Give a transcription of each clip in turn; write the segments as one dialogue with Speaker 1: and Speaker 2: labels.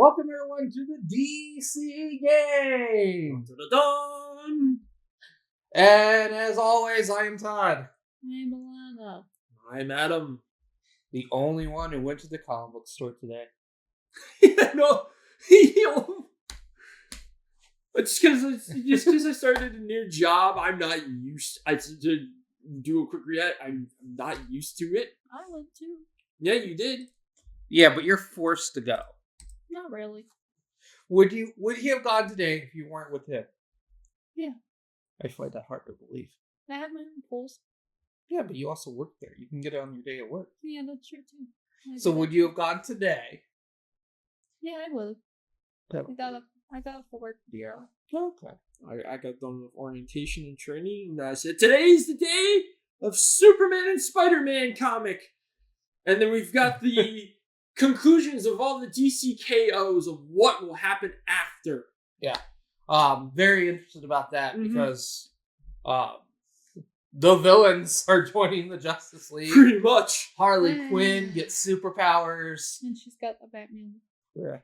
Speaker 1: welcome everyone to the DC game.
Speaker 2: Dun-dun-dun.
Speaker 1: And as always, I am Todd.
Speaker 3: I'm Alanna.
Speaker 2: I'm Adam.
Speaker 1: The only one who went to the comic book store today.
Speaker 2: Yeah, no, it's because I started a new job. I'm not used. To do a quick react. I'm not used to it.
Speaker 3: I went too.
Speaker 2: Yeah, you did.
Speaker 1: Yeah, but you're forced to go.
Speaker 3: Not really.
Speaker 1: Would he have gone today if you weren't with him?
Speaker 3: Yeah.
Speaker 1: I find that hard to believe.
Speaker 3: I have my own polls.
Speaker 1: Yeah, but you also work there. You can get it on your day at work.
Speaker 3: Yeah, that's true too.
Speaker 1: So would you have gone today?
Speaker 3: Yeah, I would. I got a forward bureau.
Speaker 1: Okay.
Speaker 2: I got done with orientation and training, and I said today's the day of Superman and Spider-Man comic, and then we've got the conclusions of all the DC KOs of what will happen after.
Speaker 1: Yeah. Very interested about that
Speaker 2: Mhm.
Speaker 1: because the villains are joining the Justice League.
Speaker 2: Pretty much.
Speaker 1: Harley Quinn gets superpowers.
Speaker 3: And she's got a Batman.
Speaker 1: Yeah.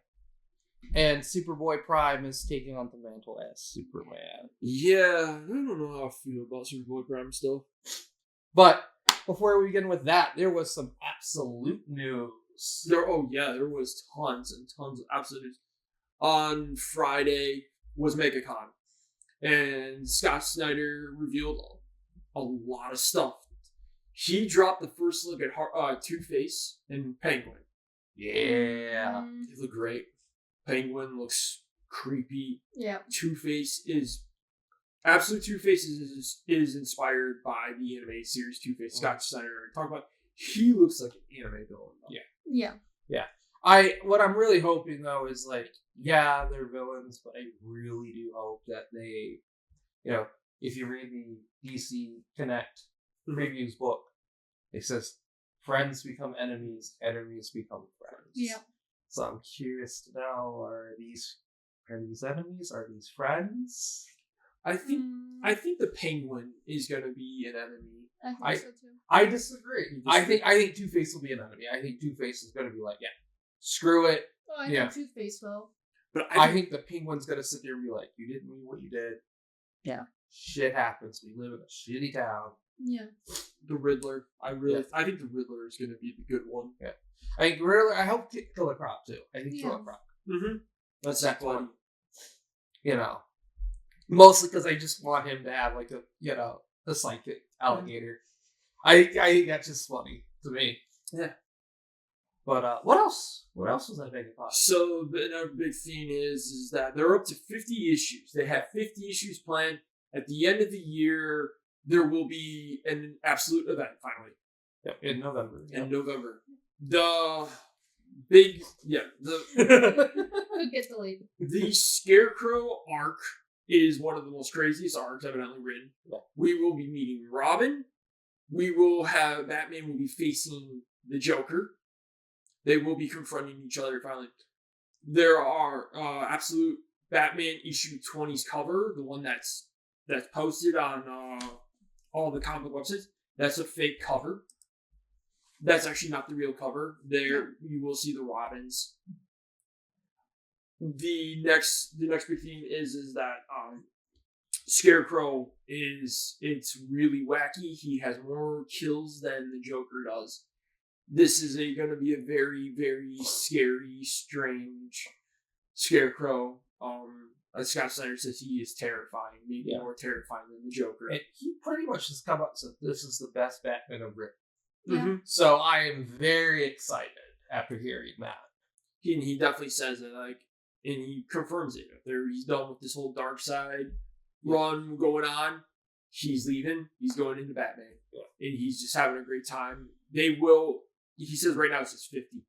Speaker 1: And Superboy Prime is taking on the mantle as Superman.
Speaker 2: Yeah, I don't know how I feel about Superboy Prime still.
Speaker 1: But before we begin with that, there was some absolute news.
Speaker 2: There was tons and tons of absolute news. On Friday was MegaCon, and Scott Snyder revealed a lot of stuff. He dropped the first look at Two-Face and Penguin.
Speaker 1: Yeah.
Speaker 2: They look great. Penguin looks creepy.
Speaker 3: Yeah.
Speaker 2: Two-Face is inspired by the animated series Two-Face. Scott Snyder talked about. He looks like an anime villain.
Speaker 3: Yeah.
Speaker 1: What I'm really hoping though is they're villains, but I really do hope that they, if you read the DC Connect previews book, it says friends become enemies, enemies become friends.
Speaker 3: Yeah.
Speaker 1: So I'm curious to know: are these enemies? Are these friends?
Speaker 2: I think the Penguin is going to be an enemy.
Speaker 3: I think so too.
Speaker 1: I disagree. I think Two-Face will be an enemy. I think Two-Face is going to be screw it.
Speaker 3: Oh, I think Two-Face will.
Speaker 2: But
Speaker 1: I think the Penguin's going to sit there and be like, you didn't mean what you did.
Speaker 3: Yeah.
Speaker 1: Shit happens. We live in a shitty town.
Speaker 3: Yeah.
Speaker 2: the Riddler. I think the Riddler is going to be the good one.
Speaker 1: Yeah. I think Riddler. I hope Killer Croc too. I think Killer Croc.
Speaker 2: Mm-hmm.
Speaker 1: That's one. Mostly because I just want him to have a psychic alligator. I think that's just funny to me.
Speaker 2: Yeah.
Speaker 1: But what else? What else was that making possible?
Speaker 2: So another big thing is that they're up to 50 issues. They have 50 issues planned. At the end of the year, there will be an absolute event finally.
Speaker 1: Yep, in November.
Speaker 2: In November. The big
Speaker 3: Could get delayed.
Speaker 2: The Scarecrow arc is one of the most craziest arcs evidently written.
Speaker 1: Yeah.
Speaker 2: We will be meeting Robin. We will have Batman will be facing the Joker. They will be confronting each other finally. There are absolute Batman issue 20's cover, the one that's posted on all the comic book websites. That's a fake cover. That's actually not the real cover. There you will see the Robins. The next big thing is that Scarecrow it's really wacky. He has more kills than the Joker does. This is going to be a very, very scary, strange Scarecrow. Scott Snyder says he is terrifying, maybe more terrifying than the Joker.
Speaker 1: And he pretty much has come up and said this is the best Batman I've written.
Speaker 3: Yeah.
Speaker 2: Mm-hmm.
Speaker 1: So I am very excited after hearing that.
Speaker 2: He definitely says it, and he confirms it. He's done with this whole dark side run going on. He's leaving. He's going into Batman. Yeah. And he's just having a great time. He says right now it's just 50.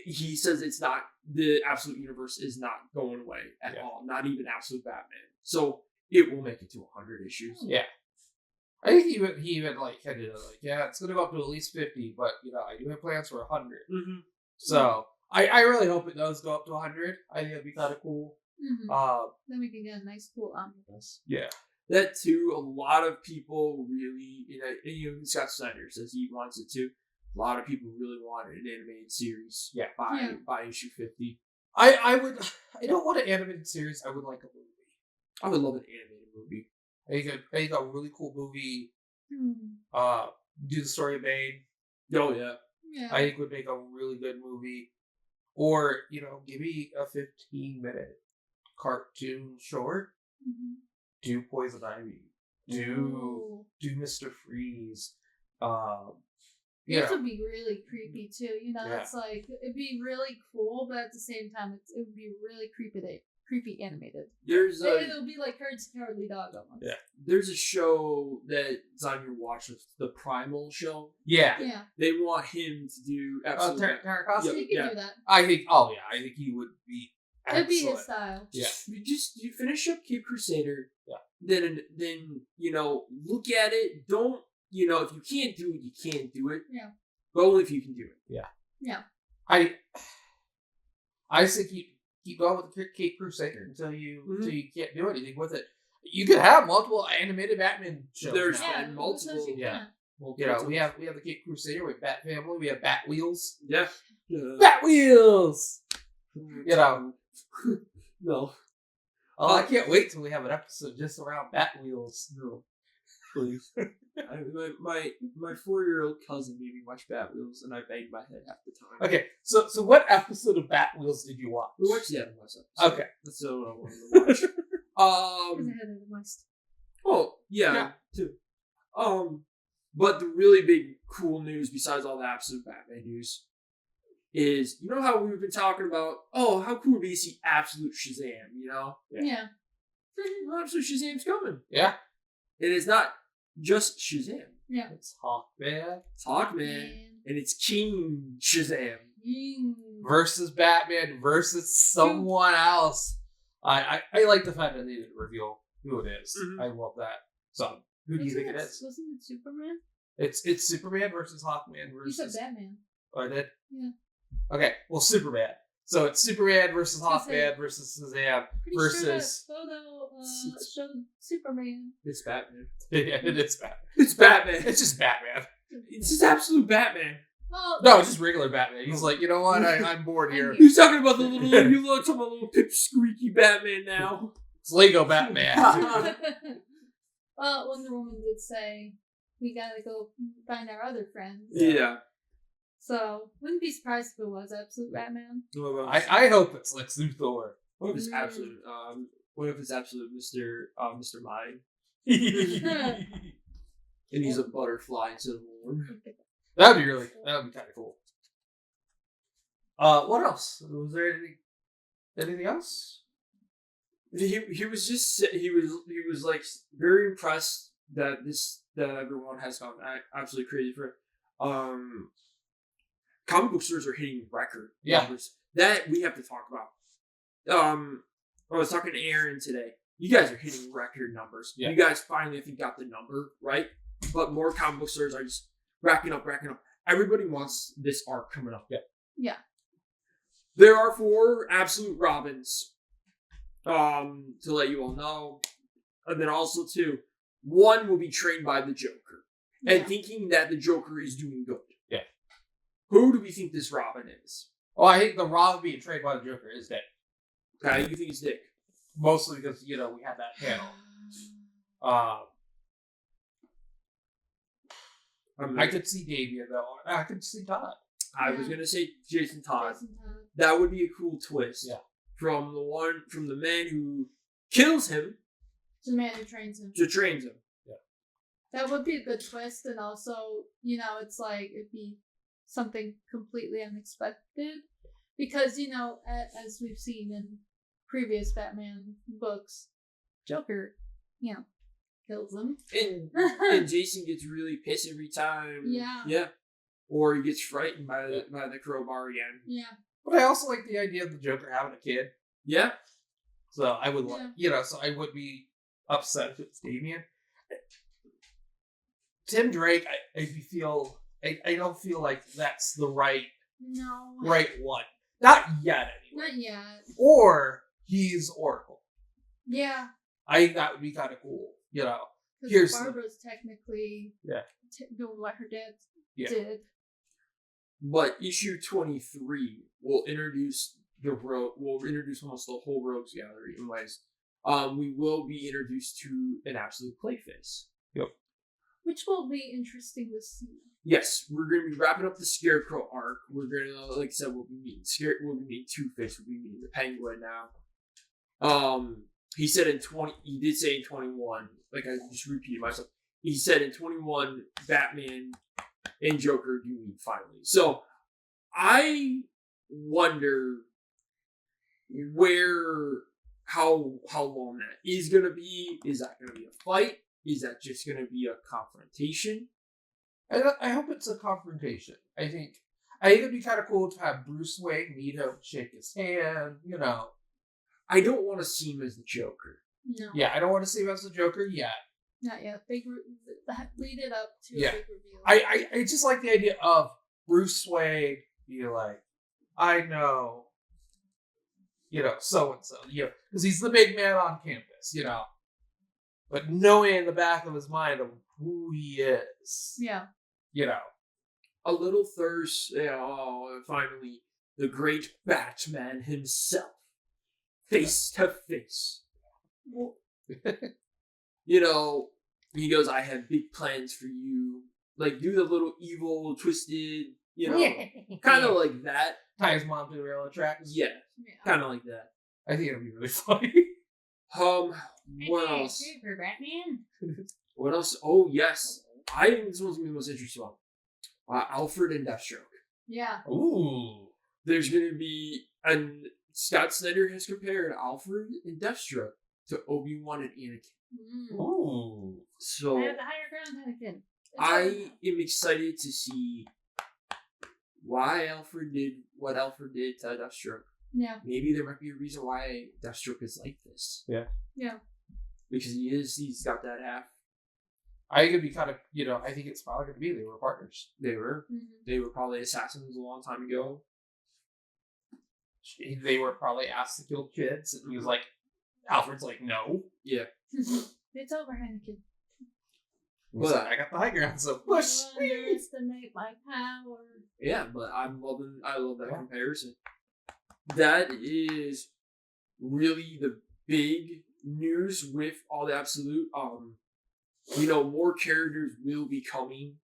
Speaker 2: He says it's not, the Absolute Universe is not going away at all. Not even Absolute Batman. So it will make it to 100 issues.
Speaker 1: Yeah. I think he even hinted it's going to go up to at least 50, but I do have plans for 100.
Speaker 2: Mm-hmm.
Speaker 1: So I really hope it does go up to 100. I think it'd be kind of cool.
Speaker 3: Mm-hmm. Then we can get a nice cool omnibus.
Speaker 1: Yeah.
Speaker 2: That too, a lot of people really, and Scott Snyder says he wants it too. A lot of people really wanted an animated series by issue 50.
Speaker 1: I would. I don't want an animated series. I would like a movie.
Speaker 2: I would love an animated movie.
Speaker 1: I think a really cool movie.
Speaker 3: Hmm.
Speaker 1: Do the story of Bane.
Speaker 2: Oh yeah.
Speaker 3: Yeah.
Speaker 1: I think would make a really good movie. Or give me a 15-minute cartoon short.
Speaker 3: Mhm.
Speaker 1: Do Poison Ivy. Do Mr. Freeze.
Speaker 3: This would be really creepy too.
Speaker 1: Yeah.
Speaker 3: It's like it'd be really cool, but at the same time, it would be really creepy animated. It'll be like Courage the Cowardly Dog almost.
Speaker 1: Yeah.
Speaker 2: There's a show that's on your watch list, the Primal show.
Speaker 1: Yeah.
Speaker 3: Yeah.
Speaker 2: They want him to do absolutely.
Speaker 1: Tarkovsky?
Speaker 3: He can do that.
Speaker 1: I think. Oh yeah, I think he would be.
Speaker 3: It'd be
Speaker 1: Excellent.
Speaker 3: his style.
Speaker 1: Yeah.
Speaker 2: You finish up Cape Crusader.
Speaker 1: Yeah.
Speaker 2: Then look at it. Don't if you can't do it, you can't do it.
Speaker 3: Yeah.
Speaker 2: But only if you can do it.
Speaker 1: Yeah.
Speaker 3: Yeah.
Speaker 1: I say keep going with the Cape Crusader until you can't do anything with it. You could have multiple animated Batman shows.
Speaker 2: There's
Speaker 1: now.
Speaker 2: multiple.
Speaker 1: Yeah. We have the Cape Crusader, we have Bat Family, we have Bat Wheels.
Speaker 2: Yeah.
Speaker 1: Bat Wheels.
Speaker 2: No.
Speaker 1: Oh, I can't wait till we have an episode just around Bat Wheels.
Speaker 2: No. Please. My 4-year-old cousin made me watch Bat Wheels, and I banged my head half the time.
Speaker 1: Okay, so what episode of Bat Wheels did you watch?
Speaker 2: We watched the Adam West episode.
Speaker 1: Okay.
Speaker 2: That's what I wanted to watch.
Speaker 3: Because I had it in the West.
Speaker 2: Oh, yeah, too. But the really big cool news, besides all the absolute Batman news, is how we've been talking about, how cool would it be to see absolute Shazam,
Speaker 3: Yeah.
Speaker 2: Absolute Shazam's coming.
Speaker 1: Yeah.
Speaker 2: And it's not just Shazam.
Speaker 3: Yeah.
Speaker 1: It's Hawkman.
Speaker 2: It's Hawkman. And it's King Shazam.
Speaker 1: Versus Batman versus someone else. I like the fact that they didn't reveal who it is.
Speaker 2: Mm-hmm.
Speaker 1: I love that. So, who do you think it is?
Speaker 3: Wasn't it Superman?
Speaker 1: It's Superman versus Hawkman versus...
Speaker 3: You said Batman.
Speaker 1: Oh, I did?
Speaker 3: Yeah.
Speaker 1: Okay, well, Superman. So it's Superman versus Hawkman versus Shazam versus...
Speaker 3: Sure that photo showed Superman.
Speaker 2: It's Batman.
Speaker 1: Yeah, it is Batman.
Speaker 2: It's Batman.
Speaker 1: It's just Batman.
Speaker 2: It's just absolute Batman.
Speaker 3: Oh,
Speaker 1: No, it's just regular Batman. He's like, you know what? I'm bored here.
Speaker 2: He's talking about the little pipsqueaky Batman now.
Speaker 1: It's Lego Batman.
Speaker 3: Well, Wonder Woman did say, we gotta go find our other friends.
Speaker 2: Yeah.
Speaker 3: So, wouldn't be surprised if it was Absolute Batman.
Speaker 1: I hope it's Lex Luthor.
Speaker 2: What if it's absolute? What if it's absolute Mr. Mind? And he's a butterfly instead of a worm.
Speaker 1: That'd be kind of cool. What else? Was there anything else?
Speaker 2: He was like very impressed that everyone has gone absolutely crazy for it. Comic book stores are hitting record numbers that we have to talk about. I was talking to Aaron today. You guys are hitting record numbers.
Speaker 1: Yeah.
Speaker 2: You guys finally, I think, got the number right. But more comic book stores are just racking up. Everybody wants this arc coming up.
Speaker 3: Yeah.
Speaker 2: There are 4 absolute Robins. To let you all know. And then also 2. One will be trained by the Joker. And thinking that the Joker is doing good.
Speaker 1: Yeah.
Speaker 2: Who do we think this Robin is?
Speaker 1: Oh, I think the Robin being trained by the Joker is Dick.
Speaker 2: Okay, you think it's Dick?
Speaker 1: Mostly because, we had that panel. I could see Damien, though. I could see Todd.
Speaker 2: I was going to say Jason Todd. That would be a cool twist.
Speaker 1: Yeah.
Speaker 2: From the man who kills him
Speaker 3: The man who trains him.
Speaker 2: to trains him.
Speaker 3: That would be a good twist, and also, it's like it'd be something completely unexpected. Because, as we've seen in previous Batman books, Joker, kills him.
Speaker 2: And Jason gets really pissed every time.
Speaker 3: Yeah.
Speaker 2: Yeah. Or he gets frightened by the crowbar again.
Speaker 3: Yeah.
Speaker 1: But I also like the idea of the Joker having a kid.
Speaker 2: Yeah.
Speaker 1: So I would so I would be upset if it's Damien. Tim Drake, I don't feel like that's the right one. Not yet, anyway.
Speaker 3: Not yet.
Speaker 1: Or he's Oracle.
Speaker 3: Yeah.
Speaker 1: I think that would be kind of cool,
Speaker 3: Because Barbara's technically doing what her dad did.
Speaker 2: But issue 23 will introduce we'll introduce almost the whole Rogues Gallery in ways. We will be introduced to an absolute Clayface.
Speaker 1: Yep.
Speaker 3: Which will be interesting to see.
Speaker 2: Yes, we're going to be wrapping up the Scarecrow arc. We're going to, like I said, we'll be meeting Two-Face. We'll be meeting the Penguin now. He did say in 21, like I just repeated myself. He said in 21, Batman and Joker do meet finally. So I wonder how long that is going to be. Is that going to be a fight? Is that just going to be a confrontation?
Speaker 1: I hope it's a confrontation. I think it'd be kind of cool to have Bruce Wayne meet him, shake his hand,
Speaker 2: I don't want to see him as the Joker.
Speaker 3: No.
Speaker 1: Yeah, I don't want to see him as the Joker yet.
Speaker 3: Not yet. Lead it up to
Speaker 1: Yeah.
Speaker 3: a big reveal.
Speaker 1: I just like the idea of Bruce Wayne be like, I know, so and so, because he's the big man on campus, but knowing in the back of his mind of who he is,
Speaker 3: Yeah.
Speaker 2: A little thirst. Finally, the great Batman himself, face to face. He goes, I have big plans for you. Like, do the little evil, twisted, kind of like that.
Speaker 1: Ties mom to the railroad tracks.
Speaker 2: Yeah, kind of like that.
Speaker 1: I think it'll be really funny.
Speaker 2: What else?
Speaker 3: For Batman?
Speaker 2: What else? Oh, yes. I think this one's going to be the most interesting one. Alfred and Deathstroke.
Speaker 3: Yeah.
Speaker 1: Ooh.
Speaker 2: There's going to be... Scott Snyder has compared Alfred and Deathstroke to Obi-Wan and Anakin.
Speaker 1: Ooh.
Speaker 2: So...
Speaker 3: I have the higher ground, Anakin.
Speaker 2: I am excited to see why Alfred did what Alfred did to Deathstroke.
Speaker 3: Yeah.
Speaker 2: Maybe there might be a reason why Deathstroke is like this.
Speaker 1: Yeah.
Speaker 3: Yeah.
Speaker 2: Because he's got that half.
Speaker 1: I think it'd be kind of, I think it's probably going to be they were partners.
Speaker 2: They were.
Speaker 3: Mm-hmm.
Speaker 2: They were probably assassins a long time ago.
Speaker 1: They were probably asked to kill kids, and he was like, Alfred's like, no.
Speaker 2: Yeah.
Speaker 3: It's over, Anakin.
Speaker 1: But I got the high ground, so push.
Speaker 3: You underestimate my power.
Speaker 2: Yeah, but I love that comparison. That is really the big news with all the absolute. More characters will be coming.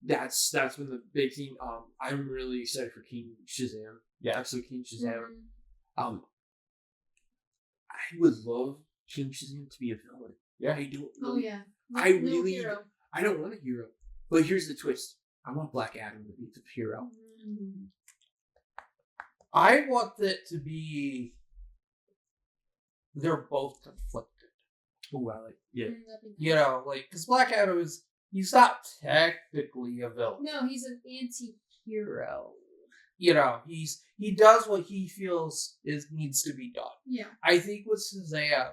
Speaker 2: That's been the big thing. I'm really excited for King Shazam.
Speaker 1: Yeah,
Speaker 2: absolute King Shazam.
Speaker 3: Mm-hmm.
Speaker 2: I would love King Shazam to be a villain.
Speaker 1: Yeah,
Speaker 2: I do.
Speaker 3: Oh yeah.
Speaker 2: I don't want a hero. But here's the twist. I want Black Adam to be the hero.
Speaker 3: Mm-hmm.
Speaker 1: I want it to be they're both conflicted.
Speaker 2: Oh, I like yeah.
Speaker 1: Because Black Adam he's not technically a villain.
Speaker 3: No, he's an anti-hero.
Speaker 1: He does what he feels needs to be done.
Speaker 3: Yeah.
Speaker 1: I think with Shazam,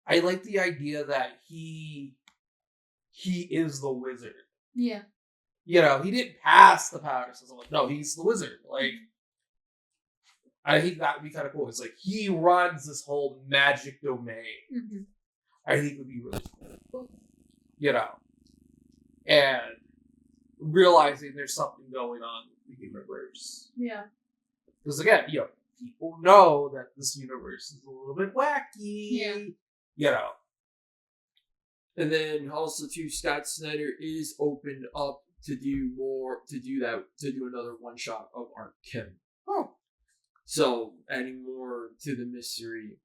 Speaker 1: I like the idea that he is the wizard.
Speaker 3: Yeah.
Speaker 1: He didn't pass the power system. No, he's the wizard. I think that would be kind of cool. It's like he runs this whole magic domain.
Speaker 3: Mm-hmm.
Speaker 1: I think it would be really cool. And realizing there's something going on in the universe.
Speaker 3: Yeah.
Speaker 1: Because again, people know that this universe is a little bit wacky.
Speaker 3: Yeah.
Speaker 2: And then also too, Scott Snyder is opened up to do another one shot of Aunt Kim.
Speaker 1: Oh.
Speaker 2: So adding more to the mystery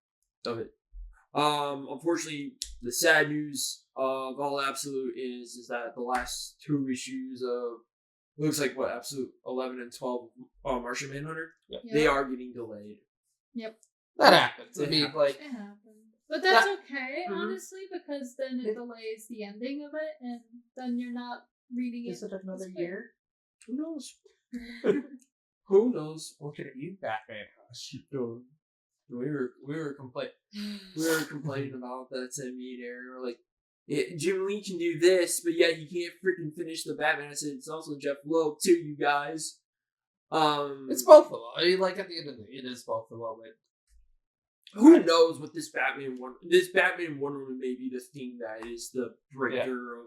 Speaker 2: of it. Unfortunately, the sad news of all Absolute is that the last 2 issues of looks like Absolute 11 and 12 Martian Manhunter, they are getting delayed.
Speaker 3: Yep.
Speaker 1: That happens.
Speaker 3: It happens. But that's okay, honestly, because then it delays the ending of it, and then you're not reading it.
Speaker 1: Is it another year?
Speaker 2: Who knows? Who knows?
Speaker 1: Look at you, Batman.
Speaker 2: We were complaining about that 10-minute error. Like, Jim Lee can do this, but yet he can't freaking finish the Batman. I said it's also Jeff Loeb too, you guys.
Speaker 1: It's both of them. I mean, at the end of the day, it is both of them.
Speaker 2: Who knows what this Batman Wonder Woman may be the thing that is the breaker of.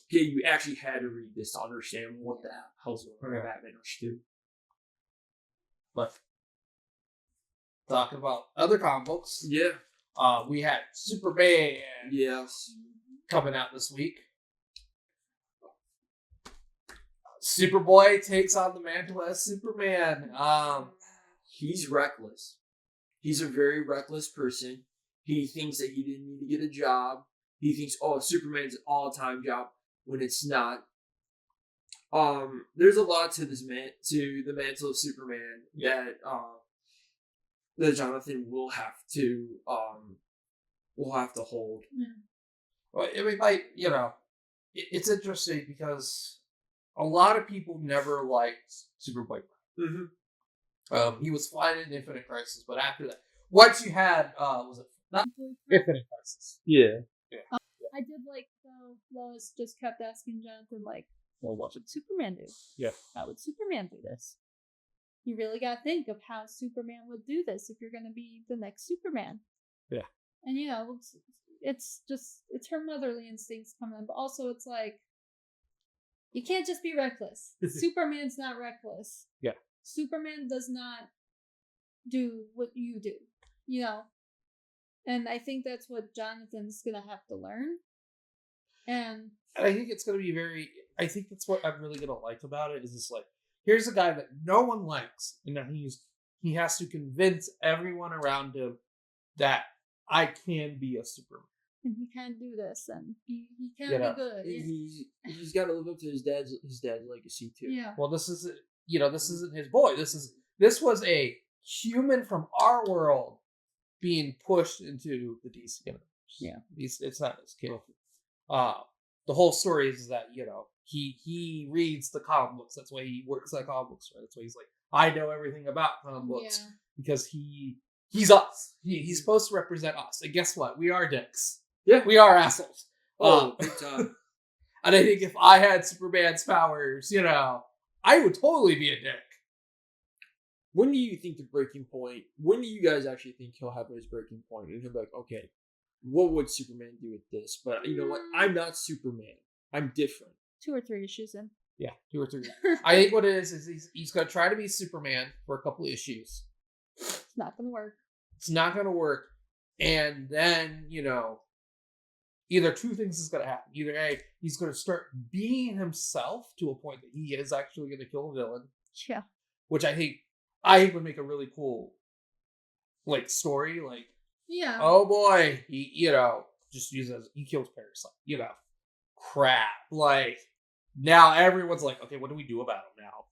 Speaker 2: Okay, you actually had to read this to understand what the hell's going on with Batman Rush 2.
Speaker 1: But talking about other comic books.
Speaker 2: Yeah.
Speaker 1: We had Superman
Speaker 2: Yes.
Speaker 1: coming out this week. Superboy takes on the mantle as Superman.
Speaker 2: He's reckless. He's a very reckless person. He thinks that he didn't need to get a job. He thinks, oh, Superman's an all-time job when it's not. There's a lot to this to the mantle of Superman that Jonathan will have to hold.
Speaker 3: Yeah.
Speaker 1: Well, I mean, like, you know, it's interesting because a lot of people never liked Superboy.
Speaker 2: Mm-hmm.
Speaker 1: He was fine in Infinite Crisis, but after that, once you had, was it not Infinite Crisis?
Speaker 2: Yeah.
Speaker 3: I did like though Lois just kept asking Jonathan like,
Speaker 1: Well,
Speaker 3: what would Superman do?
Speaker 1: Yeah.
Speaker 3: How would Superman do this? You really got to think of how Superman would do this if you're going to be the next Superman.
Speaker 1: Yeah.
Speaker 3: And you know, it's her motherly instincts coming in, but also it's like, you can't just be reckless. Superman's not reckless.
Speaker 1: Yeah.
Speaker 3: Superman does not do what you do, you know? And I think that's what Jonathan's going to have to learn. And
Speaker 1: I think it's going to be I think that's what I'm really going to like about it is it's like, here's a guy that no one likes, and now he has to convince everyone around him that I can be a Superman.
Speaker 3: And he can do this, and he can
Speaker 1: You know,
Speaker 3: be good.
Speaker 2: He's got to live up to his dad's legacy too.
Speaker 3: Yeah.
Speaker 1: Well, this isn't his boy. This was a human from our world being pushed into the DC universe.
Speaker 3: Yeah.
Speaker 1: It's not his kid. The whole story is that, you know, he reads the comic books. That's why he works at comic books. Right? That's why he's like, I know everything about comic books because he's us. He's supposed to represent us. And guess what? We are dicks.
Speaker 2: Yeah.
Speaker 1: We are assholes.
Speaker 2: Big time.
Speaker 1: And I think if I had Superman's powers, you know, I would totally be a dick.
Speaker 2: When do you think the breaking point? When do you guys actually think he'll have his breaking point? And he'll be like, okay, what would Superman do with this? But you know what? I'm not Superman. I'm different.
Speaker 3: 2 or 3 issues in.
Speaker 1: Yeah, 2 or 3. I think what it is he's going to try to be Superman for a couple of issues.
Speaker 3: It's not going to work.
Speaker 1: It's not going to work. And then, you know, either 2 things is going to happen. Either A, he's going to start being himself to a point that he is actually going to kill a villain.
Speaker 3: Yeah.
Speaker 1: Which I think would make a really cool, like, story. Like,
Speaker 3: yeah.
Speaker 1: Oh boy, he, you know, just uses, he kills Parasite. You know, crap. Like, now everyone's like, okay, what do we do about him now?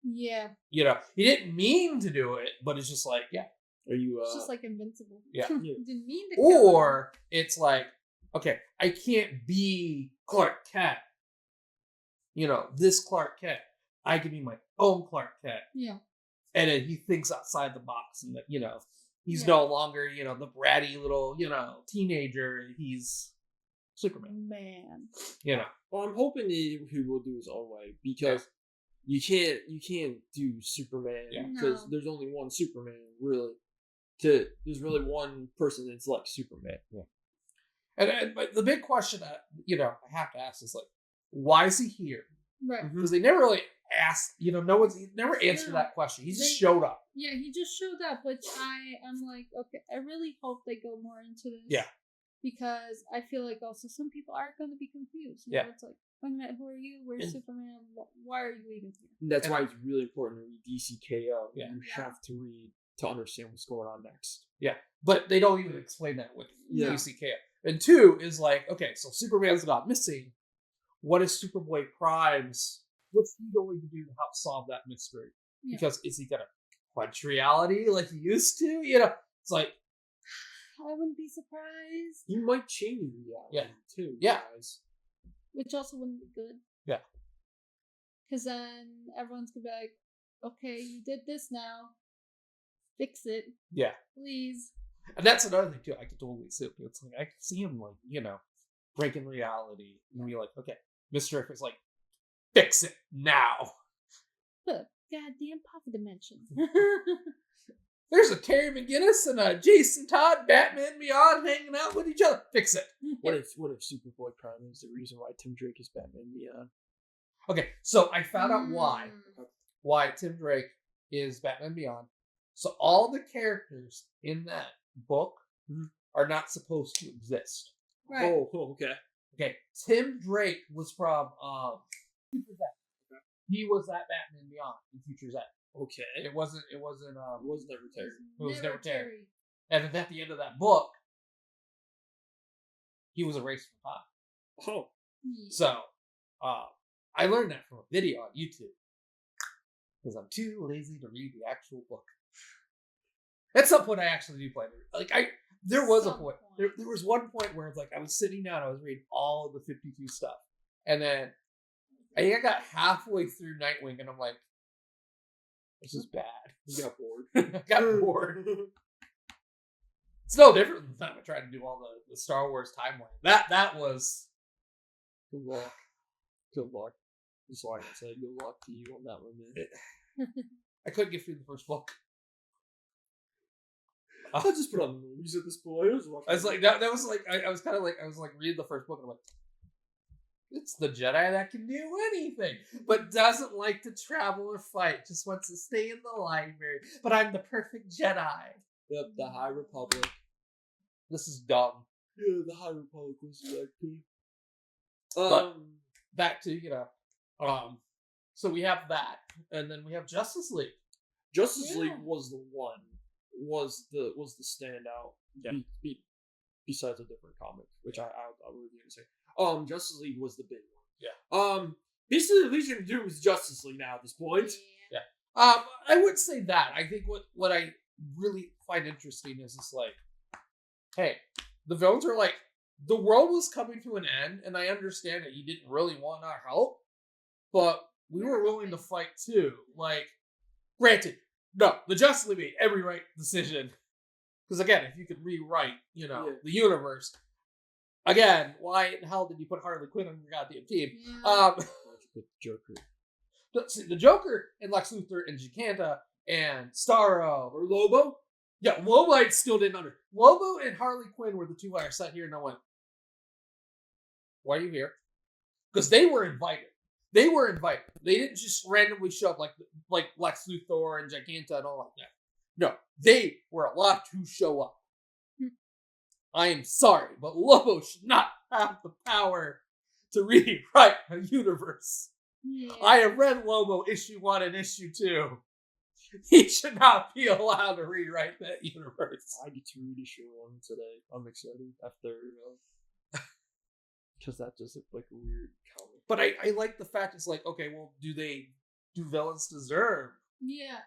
Speaker 3: Yeah.
Speaker 1: You know, he didn't mean to do it, but it's just like, yeah.
Speaker 2: Are you?
Speaker 3: It's just like Invincible.
Speaker 1: Yeah.
Speaker 3: Didn't mean to. Or
Speaker 1: it's like, okay, I can't be Clark Kent. You know, this Clark Kent. I can be my own Clark Kent.
Speaker 3: Yeah.
Speaker 1: And then he thinks outside the box, and that, you know, he's no longer, you know, the bratty little, you know, teenager. He's Superman.
Speaker 3: Man.
Speaker 1: You know.
Speaker 2: Well, I'm hoping he will do his own way because you can't do Superman because there's only one Superman really. There's really one person that's like Superman. Yeah.
Speaker 1: And but the big question that, you know, I have to ask is like, why is he here?
Speaker 3: Right.
Speaker 1: Because they never really asked, you know, he never answered that question. He just showed up.
Speaker 3: Yeah, he just showed up, which I'm like, okay, I really hope they go more into this.
Speaker 1: Yeah.
Speaker 3: Because I feel like also some people are going to be confused. You know, it's like, wait a minute, who are you? Where's Superman? Why are you even here?
Speaker 2: That's why it's really important to read DCKO.
Speaker 1: Yeah.
Speaker 2: You have to read to understand what's going on next.
Speaker 1: Yeah. But they don't even explain that with DCKO. And 2 is like, okay, so Superman's gone missing. What is Superboy Prime's? What's he going to do to help solve that mystery? Yeah. Because is he going to punch reality like he used to? You know, it's like,
Speaker 3: I wouldn't be surprised.
Speaker 2: He might change reality too.
Speaker 1: Yeah.
Speaker 2: Guys.
Speaker 3: Which also wouldn't be good.
Speaker 1: Yeah.
Speaker 3: Because then everyone's going to be like, okay, you did this now. Fix it.
Speaker 1: Yeah.
Speaker 3: Please.
Speaker 1: And that's another thing too. I could totally see it. It's like, I could see him like, you know, breaking reality. And be like, okay, Mr. is like, fix it now.
Speaker 3: Look, goddamn Papa Dimension.
Speaker 1: There's a Terry McGinnis and a Jason Todd, Batman Beyond hanging out with each other. Fix it.
Speaker 2: What if Superboy Prime is the reason why Tim Drake is Batman Beyond?
Speaker 1: Okay, so I found out why Tim Drake is Batman Beyond. So all the characters in that book are not supposed to exist.
Speaker 3: Right.
Speaker 2: Oh, okay.
Speaker 1: Okay, Tim Drake was from Future Z. He was that Batman Beyond in Future Z.
Speaker 2: Okay.
Speaker 1: It wasn't
Speaker 2: Never Terry.
Speaker 1: It was never Terry. And then at the end of that book, he was erased from time.
Speaker 2: Oh.
Speaker 1: So, I learned that from a video on YouTube. Because I'm too lazy to read the actual book. At some point, I actually do plan to read. Like, there was a point. There was one point where it's like I was sitting down, I was reading all of the 52 stuff. And then I think I got halfway through Nightwing, and I'm like, this is bad.
Speaker 2: You got bored.
Speaker 1: I got bored. It's no different than the time I tried to do all the Star Wars timeline. That was...
Speaker 2: Good luck. Good luck. That's all I can say. Good luck to you on that one, man.
Speaker 1: I couldn't get through the first book.
Speaker 2: I just put on the movies at this point.
Speaker 1: I was like, that was like, I was kind of like, I was like reading the first book and I'm like, it's the Jedi that can do anything, but doesn't like to travel or fight, just wants to stay in the library. But I'm the perfect Jedi.
Speaker 2: Yep, the High Republic.
Speaker 1: This is dumb.
Speaker 2: Yeah, the High Republic was like too.
Speaker 1: But back to, so we have that, and then we have Justice League.
Speaker 2: Justice League was the one. Was the standout.
Speaker 1: Yeah.
Speaker 2: Besides a different comic, which I was going to say. Justice League was the big one.
Speaker 1: Yeah.
Speaker 2: Basically, Legion of Doom is Justice League now at this point.
Speaker 1: Yeah. I would say that. I think what I really find interesting is it's like, hey, the villains are like, the world was coming to an end, and I understand that you didn't really want our help, but we were willing to fight too. Like, granted, no, the Justice League made every right decision. Because again, if you could rewrite, the universe, again, why in the hell did you put Harley Quinn on your goddamn team?
Speaker 3: Yeah.
Speaker 2: Joker.
Speaker 1: See, the Joker and Lex Luthor and Giganta and Starro
Speaker 2: Or Lobo?
Speaker 1: Yeah, Lobo I still didn't under. Lobo and Harley Quinn were the two I sat here and I went, why are you here? Because they were invited. They were invited. They didn't just randomly show up like Lex Luthor and Giganta and all like that. No, they were allowed to show up. I am sorry, but Lobo should not have the power to rewrite a universe.
Speaker 3: Yeah.
Speaker 1: I have read Lobo issue 1 and issue 2. He should not be allowed to rewrite that universe.
Speaker 2: I get to read issue 1 today. I'm excited after, because that just looked like a weird comic.
Speaker 1: But I like the fact it's like, okay, well, do villains deserve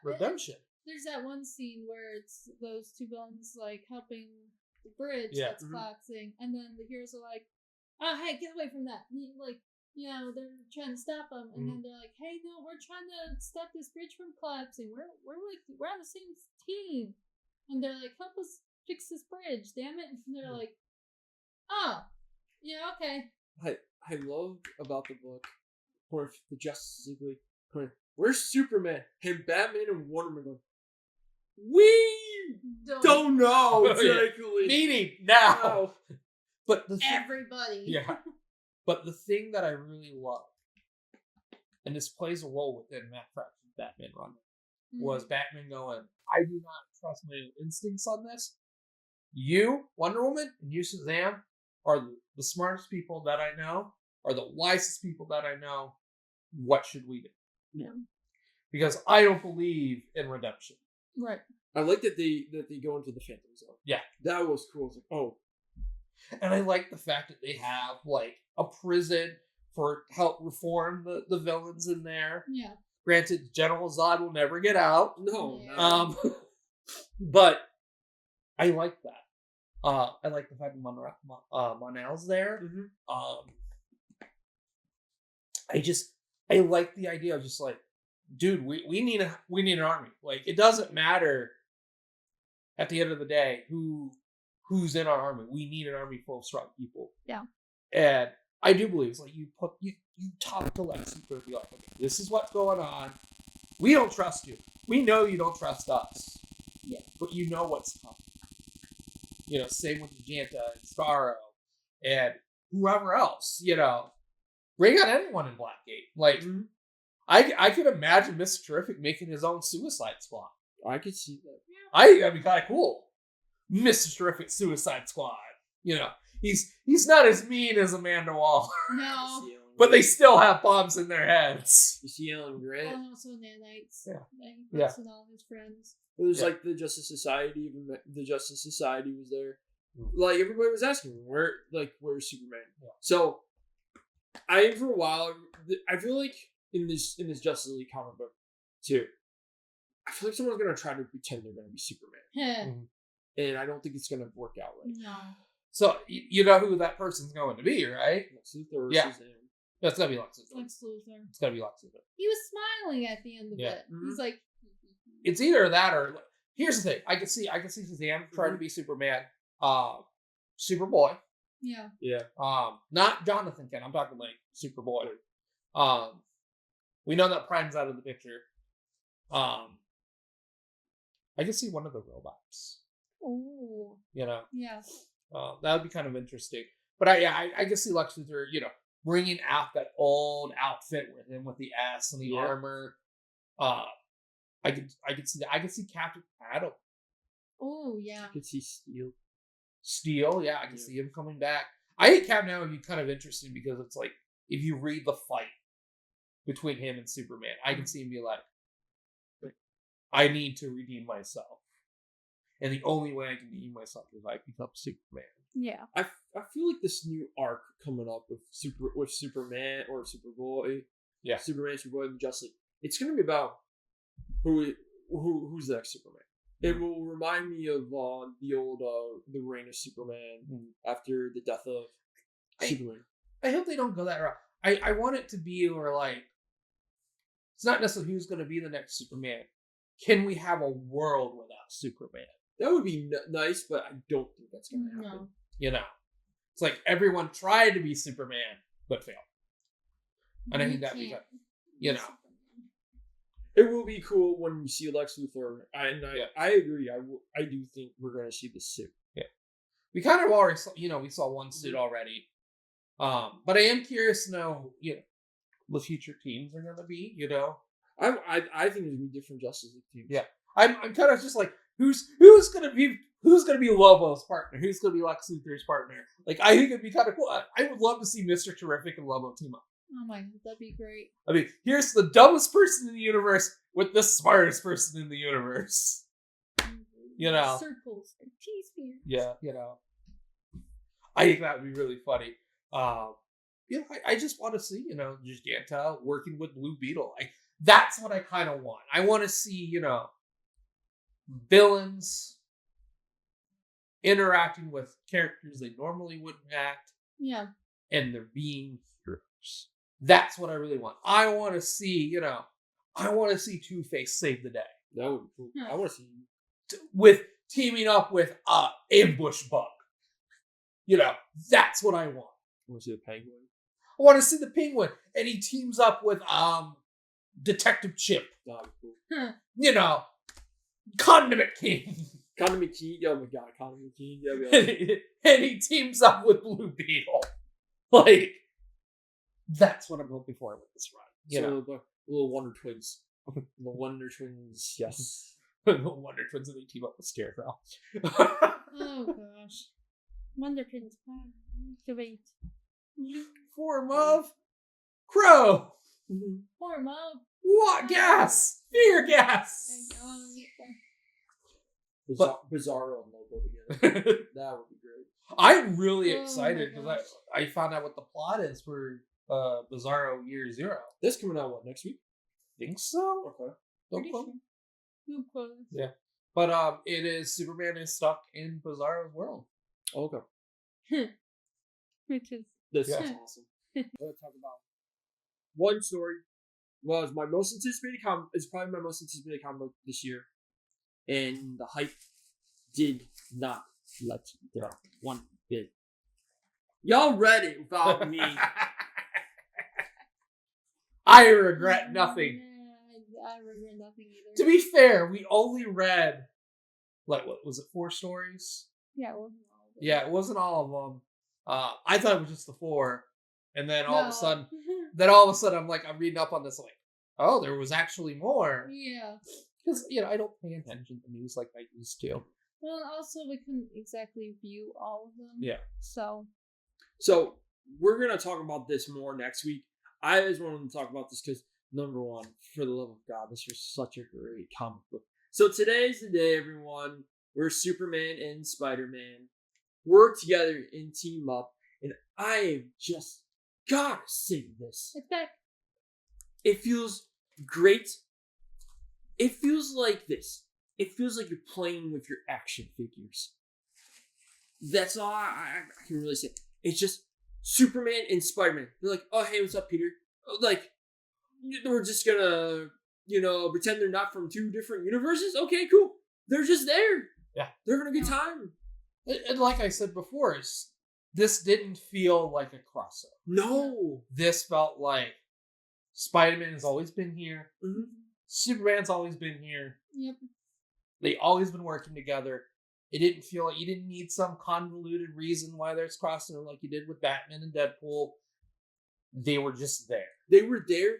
Speaker 1: redemption?
Speaker 3: There's that one scene where it's those two villains like helping the bridge that's collapsing, and then the heroes are like, "Oh, hey, get away from that!" And they're trying to stop them, and then they're like, "Hey, no, we're trying to stop this bridge from collapsing. We're on the same team." And they're like, "Help us fix this bridge, damn it!" And they're like, "Oh, yeah, okay."
Speaker 2: I love about the book, or the Justice League, where's Superman? And Batman and Wonder Woman going, we don't know exactly.
Speaker 1: Meaning now. But
Speaker 3: everybody.
Speaker 1: Yeah. But the thing that I really love, and this plays a role within Matt Fraction's Batman run, was Batman going, I do not trust my own instincts on this. You, Wonder Woman, and you, Shazam, are the smartest people that I know, are the wisest people that I know. What should we do?
Speaker 3: Yeah.
Speaker 1: Because I don't believe in redemption.
Speaker 3: Right.
Speaker 2: I like that they go into the Phantom Zone.
Speaker 1: Yeah.
Speaker 2: That was cool. It's like, oh.
Speaker 1: And I like the fact that they have like a prison for help reform the villains in there.
Speaker 3: Yeah.
Speaker 1: Granted, General Zod will never get out.
Speaker 2: No.
Speaker 3: Yeah.
Speaker 1: But I like that. I like the fact that Mon-El's there. I like the idea of just like, dude, we need an army. Like, it doesn't matter at the end of the day who's in our army. We need an army full of strong people.
Speaker 3: Yeah.
Speaker 1: And I do believe it's like you talk to Lex Luthor, be like, okay, this is what's going on. We don't trust you. We know you don't trust us.
Speaker 3: Yeah.
Speaker 1: But you know what's coming. Same with Giganta and Starro and whoever else, bring on anyone in Blackgate. Like, I could imagine Mr. Terrific making his own Suicide Squad.
Speaker 2: I could see that.
Speaker 1: I think that'd be kind of cool. Mr. Terrific Suicide Squad. You know, he's not as mean as Amanda Waller,
Speaker 3: No.
Speaker 1: but they still have bombs in their heads.
Speaker 2: You see Alan Grant?
Speaker 3: And also nanites.
Speaker 1: Yeah.
Speaker 3: Yeah. And all his friends.
Speaker 2: It was like the Justice Society. Even the Justice Society was there. Like everybody was asking, where's Superman?
Speaker 1: Yeah.
Speaker 2: So, for a while, I feel like in this Justice League comic book too, I feel like someone's gonna try to pretend they're gonna be Superman, and I don't think it's gonna work out right.
Speaker 3: No.
Speaker 1: So you know who that person's going to be, right?
Speaker 2: Lex Luthor.
Speaker 1: Yeah. It's gotta be Lex Luthor.
Speaker 3: Lex Luthor.
Speaker 1: It's gotta be Lex Luthor.
Speaker 3: He was smiling at the end of it.
Speaker 2: Mhm.
Speaker 3: He's like,
Speaker 1: It's either that or here's the thing. I can see Shazam trying to be Superman. Superboy.
Speaker 3: yeah.
Speaker 2: Yeah.
Speaker 1: Not Jonathan Kent. I'm talking like Superboy. We know that Prime's out of the picture. I can see one of the robots.
Speaker 3: Oh.
Speaker 1: You know.
Speaker 3: Yeah.
Speaker 1: That would be kind of interesting. But I can see Lex Luthor, you know, bringing out that old outfit with him with the S and the armor. I could see that. I could see Captain Atom.
Speaker 3: Oh yeah.
Speaker 2: I could see Steel.
Speaker 1: Steel, yeah, I can see him coming back. I think Captain Atom would be kind of interesting because it's like if you read the fight between him and Superman, I can see him be like, I need to redeem myself. And the only way I can redeem myself is I become Superman.
Speaker 3: Yeah.
Speaker 2: I feel like this new arc coming up with Superman or Superboy, Superboy and Justice League. It's gonna be about who's the next Superman. It will remind me of the old the reign of Superman after the death of Superman.
Speaker 1: I hope they don't go that route. I want it to be where like it's not necessarily who's going to be the next Superman. Can we have a world without Superman?
Speaker 2: That would be nice, but I don't think that's going to happen.
Speaker 3: No.
Speaker 1: You know, it's like everyone tried to be Superman but failed, and I think that'd be good. You know.
Speaker 2: It will be cool when you see Lex Luthor, and I agree. I do think we're going to see the suit.
Speaker 1: Yeah, we kind of already saw, we saw one suit already. But I am curious to know, the future teams are going to be.
Speaker 2: I think there's going to be different Justice League teams.
Speaker 1: Yeah, I'm kind of just like who's going to be Lobo's partner? Who's going to be Lex Luthor's partner? Like I think it'd be kind of cool. I would love to see Mr. Terrific and Lobo team up.
Speaker 3: Oh my god, that'd be great.
Speaker 1: I mean, here's the dumbest person in the universe with the smartest person in the universe.
Speaker 3: Circles and T-sphere.
Speaker 1: Yeah, I think that would be really funny. I just want to see, Giganta working with Blue Beetle. That's what I kind of want. I want to see, villains interacting with characters they normally wouldn't act.
Speaker 3: Yeah.
Speaker 1: And they're being heroes. That's what I really want. I want to see, Two-Face save the day.
Speaker 2: That would be cool. I want to see
Speaker 1: with teaming up with Ambush Bug. That's what I want.
Speaker 2: I want to see the Penguin.
Speaker 1: I want to see the Penguin, and he teams up with Detective Chip.
Speaker 2: That would be cool.
Speaker 1: Condiment King.
Speaker 2: Condiment King. Oh my god, Condiment King.
Speaker 1: And he teams up with Blue Beetle. Like, that's what I'm hoping for with this run.
Speaker 2: The little Wonder Twins. The Wonder Twins, yes.
Speaker 1: The Wonder Twins, and they team up with Scarecrow.
Speaker 3: Oh gosh. Wonder Twins. Great.
Speaker 1: Form of Crow.
Speaker 3: Form of
Speaker 1: what gas? Fear gas.
Speaker 2: Bizarro and Lobo together. That would be great.
Speaker 1: I'm really excited because I found out what the plot is for Bizarro Year Zero.
Speaker 2: This coming out next week?
Speaker 1: Think so.
Speaker 2: Okay.
Speaker 3: Pretty sure. No problem.
Speaker 1: Yeah, but it is Superman is stuck in Bizarro's world.
Speaker 2: Okay.
Speaker 3: Which is
Speaker 2: This is awesome. I'm gonna talk about one story. Was my most anticipated comic. It's probably my most anticipated comic book this year, and the hype did not let down one bit. Y'all read it without me.
Speaker 1: I regret nothing.
Speaker 3: I regret nothing either.
Speaker 1: To be fair, we only read, what was it, 4 stories?
Speaker 3: Yeah, it wasn't all of them.
Speaker 1: Yeah, it wasn't all of them. I thought it was just the 4, and then all of a sudden, I'm reading up on this, like, oh, there was actually more.
Speaker 3: Yeah.
Speaker 1: because I don't pay attention to news like I used to.
Speaker 3: Well, and also we couldn't exactly view all of them.
Speaker 1: Yeah.
Speaker 3: So
Speaker 2: we're gonna talk about this more next week. I always wanted to talk about this because number one, for the love of God, this was such a great comic book. So today's the day, everyone. We're Superman and Spider-Man work together and team up, and I have just gotta say this.
Speaker 3: it's back.
Speaker 2: It feels great. It feels like this. It feels like you're playing with your action figures. That's all I can really say. It's just Superman and Spider-Man. They're like, oh, hey, what's up, Peter? Like, we're just gonna, pretend they're not from two different universes? Okay, cool. They're just there.
Speaker 1: Yeah.
Speaker 2: They're having a good time.
Speaker 1: And like I said before, this didn't feel like a crossover.
Speaker 2: No.
Speaker 1: This felt like Spider-Man has always been here.
Speaker 2: Mm-hmm.
Speaker 1: Superman's always been here.
Speaker 3: Yep.
Speaker 1: They always been working together. It didn't feel like you didn't need some convoluted reason why there's crossover like you did with Batman and Deadpool. They were just there.
Speaker 2: They were there,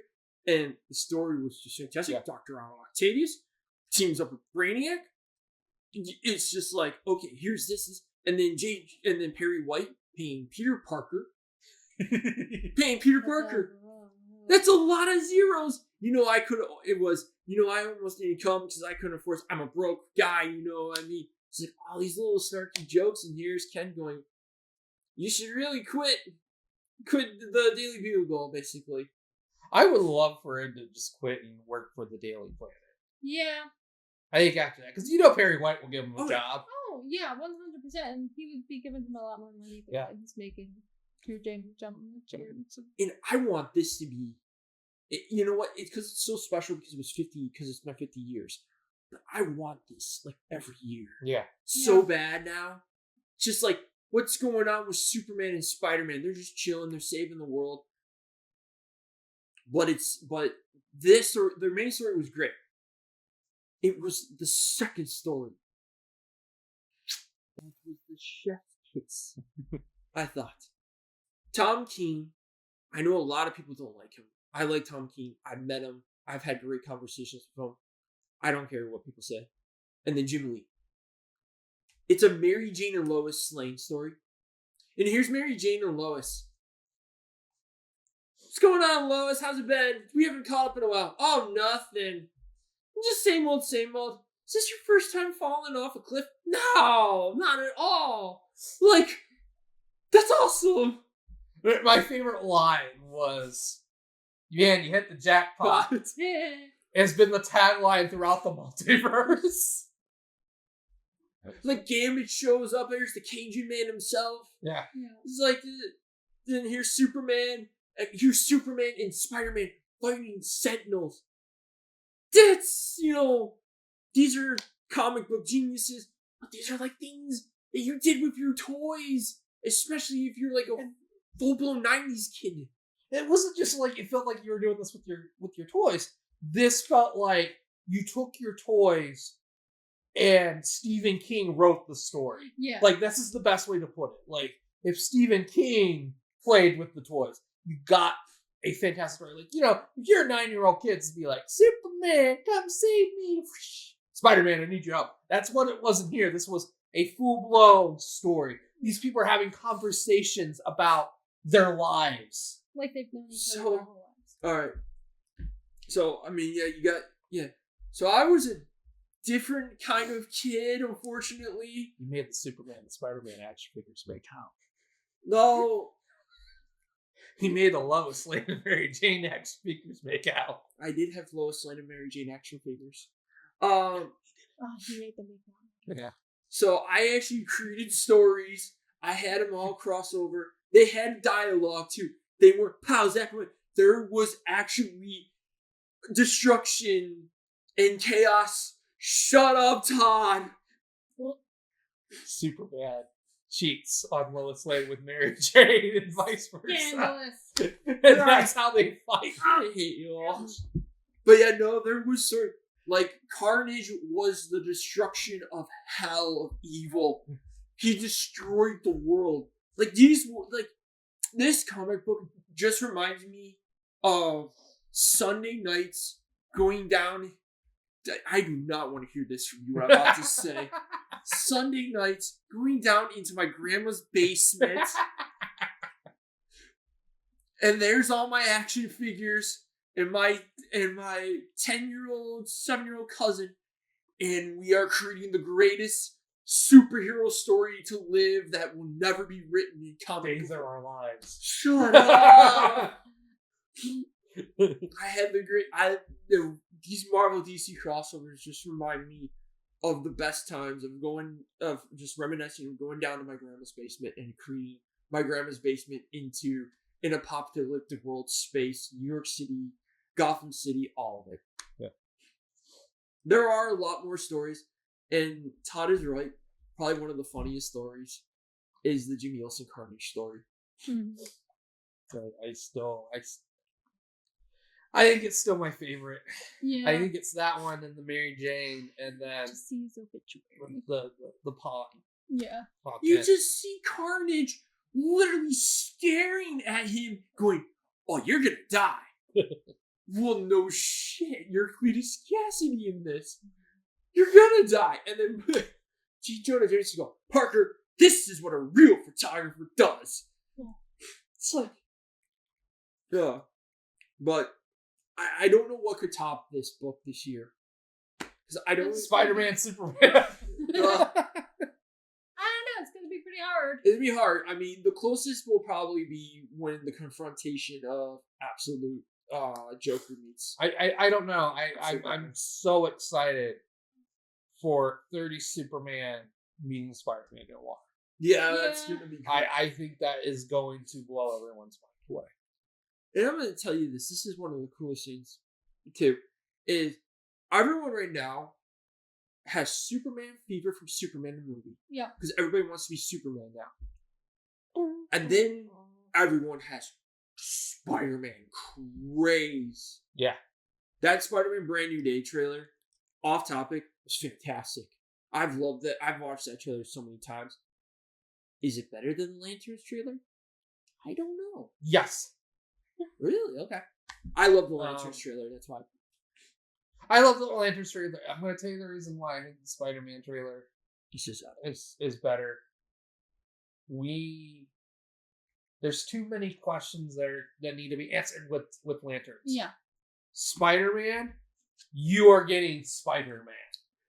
Speaker 2: and the story was just fantastic.
Speaker 1: Yeah.
Speaker 2: Dr. Octavius teams up with Brainiac. It's just like, okay, here's this, and then Perry White paying Peter Parker. That's a lot of zeros. I almost didn't come because I couldn't afford. I'm a broke guy, what I mean? It's like all these little snarky jokes, and here's Ken going, you should really quit the Daily Bugle, basically.
Speaker 1: I would love for him to just quit and work for the Daily Planet.
Speaker 3: Yeah.
Speaker 1: I think after that, because Perry White will give him a job.
Speaker 3: Oh yeah, 100%. And he would be giving him a lot more money for what he's making through James jumping the chair.
Speaker 2: And I want this to be, you know what? It's because it's so special because it's my 50 years. But I want this like every year.
Speaker 1: Yeah.
Speaker 2: So bad now. Just like what's going on with Superman and Spider-Man? They're just chilling. They're saving the world. But their main story was great. It was the second story. That was the chef's kiss. I thought. Tom King, I know a lot of people don't like him. I like Tom King. I've met him. I've had great conversations with him. I don't care what people say. And then Jim Lee. It's a Mary Jane and Lois Lane story. And here's Mary Jane and Lois. What's going on, Lois? How's it been? We haven't caught up in a while. Oh, nothing. Just same old, same old. Is this your first time falling off a cliff? No, not at all. Like, that's awesome.
Speaker 1: My favorite line was, man, you hit the jackpot. It's been the tagline throughout the multiverse.
Speaker 2: Like, Gambit shows up, there's the Cajun man himself.
Speaker 1: Yeah.
Speaker 2: It's like, then here's Superman and Spider-Man fighting Sentinels. That's, these are comic book geniuses, but these are like things that you did with your toys, especially if you're like a full-blown 90s kid.
Speaker 1: It wasn't just like, it felt like you were doing this with your toys. This felt like you took your toys and Stephen King wrote the story.
Speaker 3: Yeah.
Speaker 1: Like, this is the best way to put it. Like, if Stephen King played with the toys, you got a fantastic story. Like, if you're a 9-year-old kid, to be like, Superman, come save me. Spider-Man, I need your help. That's what it wasn't here. This was a full-blown story. These people are having conversations about their lives.
Speaker 3: Like they've known each other their whole lives.
Speaker 2: Alright. So, So I was a different kind of kid, unfortunately.
Speaker 1: You made the Superman and Spider-Man action figures make count.
Speaker 2: No.
Speaker 1: He made the Lois Lane and Mary Jane action figures make out.
Speaker 2: I did have Lois Lane and Mary Jane action figures.
Speaker 3: He made them make count.
Speaker 1: Yeah.
Speaker 2: So I actually created stories. I had them all crossover. They had dialogue too. They weren't pals. There was actually destruction and chaos. Shut up, Todd.
Speaker 1: Superman cheats on Lois Lane with Mary Jane and vice versa.
Speaker 3: Scandalous.
Speaker 1: And that's how they fight.
Speaker 2: I hate you all. But yeah, no, there was Carnage was the destruction of hell, of evil. He destroyed the world. This comic book just reminds me of Sunday nights going down I do not want to hear this from you, what I'm about to say. Sunday nights, going down into my grandma's basement. And there's all my action figures and my 10-year-old, 7-year-old cousin. And we are creating the greatest superhero story to live that will never be written in comic
Speaker 1: Days of our lives.
Speaker 2: Shut up! I had these Marvel DC crossovers just remind me of the best times of just reminiscing of going down to my grandma's basement and creating my grandma's basement into an apocalyptic world, space, New York City, Gotham City, all of it.
Speaker 1: Yeah.
Speaker 2: There are a lot more stories, and Todd is right. Probably one of the funniest stories is the Jimmy Olsen Carnage story.
Speaker 1: But I think it's still my favorite.
Speaker 3: Yeah.
Speaker 1: I think it's that one and the Mary Jane, and then
Speaker 3: Just see his obituary.
Speaker 1: the pawn.
Speaker 3: Yeah.
Speaker 2: You
Speaker 1: pit.
Speaker 2: just see Carnage literally staring at him, going, "Oh, you're gonna die." Well, no shit. You're Cletus Cassidy in this. You're gonna die. And then G. Jonah Jameson go, "Parker, this is what a real photographer does." It's like, yeah. But I don't know what could top this book this year. Because I don't.
Speaker 1: Spider-Man, Superman.
Speaker 3: I don't know. It's gonna be pretty hard.
Speaker 2: It'd be hard. I mean, the closest will probably be when the confrontation of absolute Joker meets.
Speaker 1: I don't know. I'm so excited for 30 Superman meeting Spider-Man Noir.
Speaker 2: Yeah, that's gonna be cool.
Speaker 1: I think that is going to blow everyone's mind away.
Speaker 2: And I'm going to tell you this. This is one of the coolest things, too. Is everyone right now has Superman fever from Superman the movie.
Speaker 3: Yeah.
Speaker 2: Because everybody wants to be Superman now. And then everyone has Spider-Man craze.
Speaker 1: Yeah.
Speaker 2: That Spider-Man Brand New Day trailer, off topic, was fantastic. I've loved it. I've watched that trailer so many times. Is it better than the Lanterns trailer? I don't know.
Speaker 1: Yes.
Speaker 2: Really? Okay. I love the Lanterns trailer. That's why.
Speaker 1: I love the Lanterns trailer. I'm going to tell you the reason why I think the Spider-Man trailer is better. There's too many questions that need to be answered with Lanterns.
Speaker 3: Yeah.
Speaker 1: Spider-Man, you are getting Spider-Man.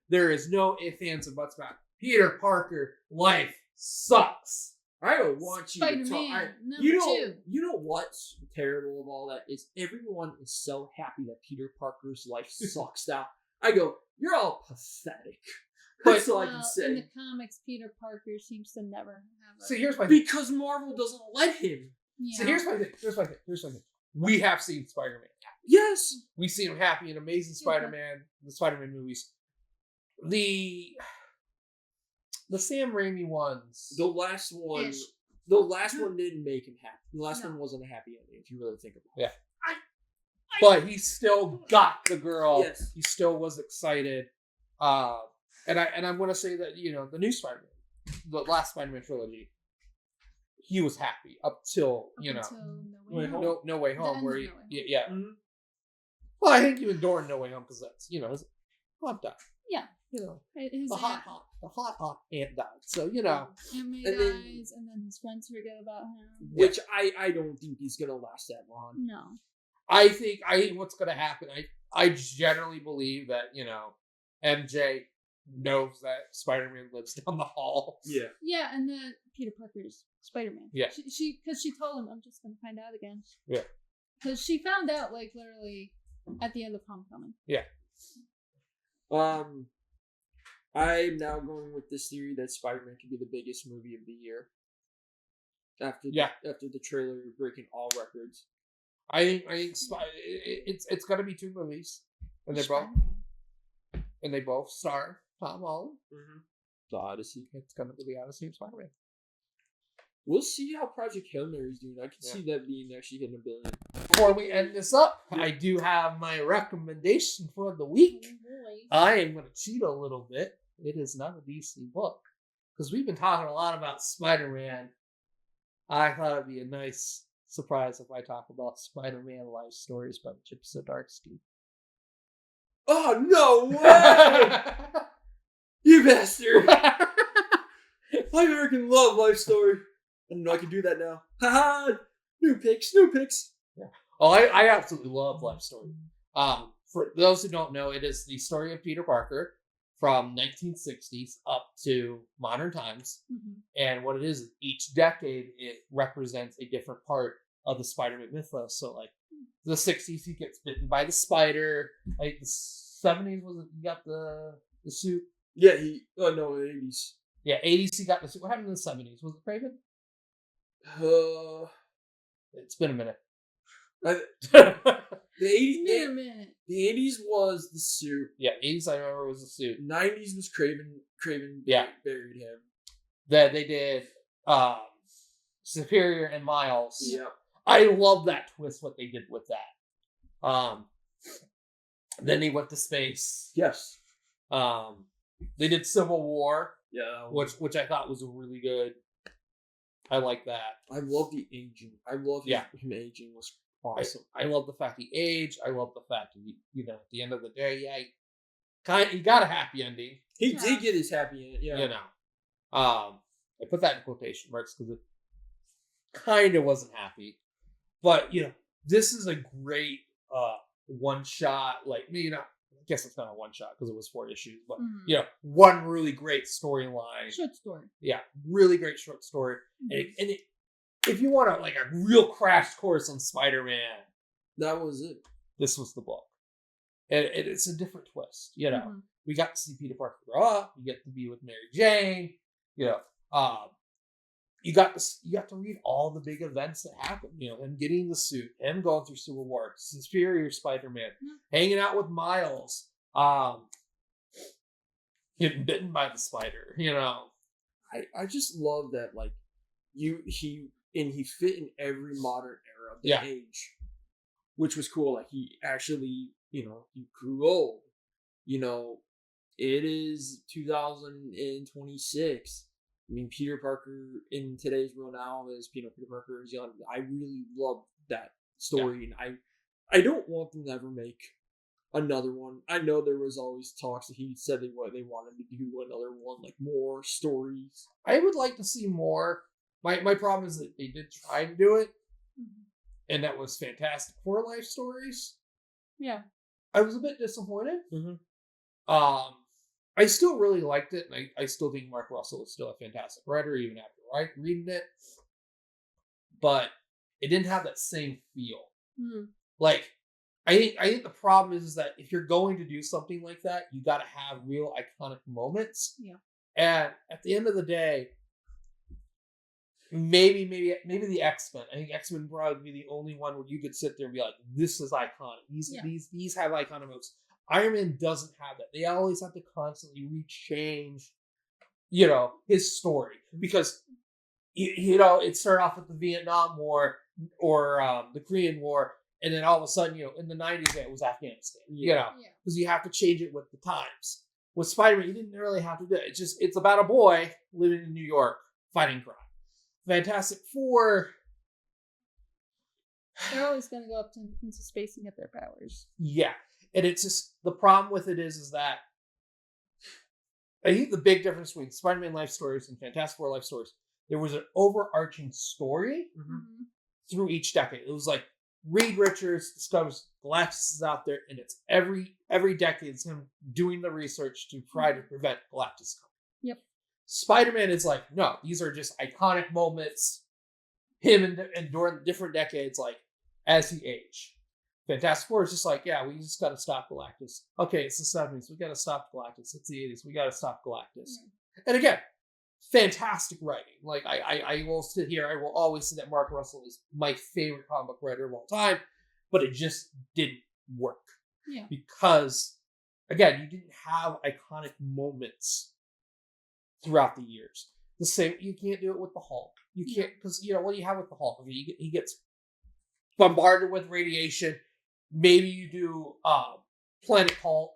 Speaker 1: There is no ifs, ands, and buts about it. Peter Parker, life sucks.
Speaker 2: I don't want you to talk.
Speaker 3: Spider-Man,
Speaker 2: You know what's terrible of all that is everyone is so happy that Peter Parker's life sucks now. I go, you're all pathetic. That's all I can say.
Speaker 3: In the comics, Peter Parker seems to never have a...
Speaker 1: So here's my thing.
Speaker 2: Because Marvel doesn't let him.
Speaker 3: Yeah.
Speaker 1: So here's my thing. We have seen Spider-Man.
Speaker 2: Yes.
Speaker 1: We've seen him happy in Amazing Spider-Man, the Spider-Man movies. The Sam Raimi ones.
Speaker 2: The last one didn't make him happy. The last one wasn't a happy ending, if you really think about it.
Speaker 1: Yeah. But he still got the girl.
Speaker 2: Yes.
Speaker 1: He still was excited. And I'm gonna say that, the new Spider-Man, the last Spider-Man trilogy, he was happy up till, No Way Home, where he, yeah.
Speaker 2: Mm-hmm.
Speaker 1: Well, I think even during No Way Home, because that's, his hot dog.
Speaker 3: Yeah.
Speaker 1: The hot aunt died. So,
Speaker 3: And May dies, and then his friends forget about him.
Speaker 2: Which I don't think he's gonna last that long.
Speaker 3: No.
Speaker 1: I think what's gonna happen, I generally believe that, MJ knows that Spider-Man lives down the hall.
Speaker 2: Yeah.
Speaker 3: Yeah, and then Peter Parker's Spider-Man.
Speaker 1: Yeah.
Speaker 3: Because she told him, I'm just gonna find out again.
Speaker 1: Yeah.
Speaker 3: Because she found out, literally at the end of Homecoming.
Speaker 1: Yeah.
Speaker 2: I'm now going with this theory that Spider-Man could be the biggest movie of the year. After the trailer breaking all records.
Speaker 1: I think it's gonna be 2 movies. And they both star Tom Holland.
Speaker 2: Mm-hmm. The Odyssey.
Speaker 1: It's gonna be the Odyssey of Spider-Man.
Speaker 2: We'll see how Project Hail Mary is doing. I can see that being actually hitting $1 billion.
Speaker 1: Before we end this up, I do have my recommendation for the week. I am going to cheat a little bit. It is not a DC book. Because we've been talking a lot about Spider-Man. I thought it'd be a nice surprise if I talk about Spider-Man life stories by Chip Zdarsky.
Speaker 2: Oh, no way! You bastard! My American Love life story. I didn't know I could do that now. Haha! New picks.
Speaker 1: Yeah. Oh, I absolutely love Life Story. For those who don't know, it is the story of Peter Parker from 1960s up to modern times.
Speaker 3: Mm-hmm.
Speaker 1: And what it is, each decade, it represents a different part of the Spider-Man mythos. So, like, the 60s, he gets bitten by the spider. Like, the 70s, was it, he got the suit?
Speaker 2: Yeah, no, 80s.
Speaker 1: Yeah, 80s, he got the suit. What happened in the 70s? Was it Craven? It's been a minute.
Speaker 2: The 80s, the 80s was the suit.
Speaker 1: Yeah, 80s I remember was the suit.
Speaker 2: 90s was Craven.
Speaker 1: Yeah.
Speaker 2: Buried him.
Speaker 1: That they did Superior and Miles.
Speaker 2: Yeah.
Speaker 1: I love that twist, what they did with that. Then he went to space.
Speaker 2: Yes.
Speaker 1: They did Civil War.
Speaker 2: Yeah.
Speaker 1: Which I thought was really good. I like that.
Speaker 2: I love the aging. I love him aging was awesome.
Speaker 1: I love the fact he aged. I love the fact that at the end of the day, he got a happy ending.
Speaker 2: He did get his happy ending. Yeah.
Speaker 1: I put that in quotation marks because it kind of wasn't happy. But this is a great one shot. Like I guess it's not a one shot because it was 4 issues, but one really great storyline.
Speaker 3: Short story.
Speaker 1: Yeah, really great short story. And if you want a real crash course on Spider-Man,
Speaker 2: that was it.
Speaker 1: This was the book, and it's a different twist. We got to see Peter Parker grow up. You get to be with Mary Jane. You got to read all the big events that happened. Him getting the suit, him going through Civil War, Superior Spider-Man, hanging out with Miles, getting bitten by the spider.
Speaker 2: I just love that. Like he fit in every modern era of the age, which was cool. Like he actually, he grew old. It is 2026. I mean, Peter Parker in today's world now is Peter Parker is young. I really love that story, and I don't want them to ever make another one. I know there was always talks that he said they wanted to do another one, like more stories.
Speaker 1: I would like to see more. My problem is that they did try to do it, and that was Fantastic Four life stories.
Speaker 3: Yeah,
Speaker 1: I was a bit disappointed. I still really liked it, and I still think Mark Russell is still a fantastic writer, even after reading it. But it didn't have that same feel. Like, I think the problem is that if you're going to do something like that, you got to have real iconic moments.
Speaker 3: Yeah. And
Speaker 1: at the end of the day, maybe the X-Men. I think X-Men would probably be the only one where you could sit there and be like, "This is iconic. These have iconic moves." Iron Man doesn't have that. They always have to constantly rechange, his story because, it started off with the Vietnam War or the Korean War, and then all of a sudden, in the 90s, it was Afghanistan. Because you have to change it with the times. With Spider-Man, you didn't really have to do it. It's about a boy living in New York fighting crime. Fantastic Four.
Speaker 3: They're always going to go up into space and get their powers.
Speaker 1: Yeah. And it's just, the problem with it is that I think the big difference between Spider-Man life stories and Fantastic Four life stories, there was an overarching story through each decade. It was like Reed Richards discovers Galactus is out there, and it's every decade it's him doing the research to try to prevent Galactus coming.
Speaker 3: Yep.
Speaker 1: Spider-Man is like, no, these are just iconic moments, him and during different decades, like as he aged. Fantastic Four is just like, we just got to stop Galactus. Okay, it's the 70s. We got to stop Galactus. It's the 80s. We got to stop Galactus. Yeah. And again, fantastic writing. Like, I will sit here. I will always say that Mark Russell is my favorite comic book writer of all time. But it just didn't work.
Speaker 3: Yeah. Because,
Speaker 1: again, you didn't have iconic moments throughout the years. The same, you can't do it with the Hulk. You can't, because, what do you have with the Hulk? He gets bombarded with radiation. Maybe you do Planet Hulk.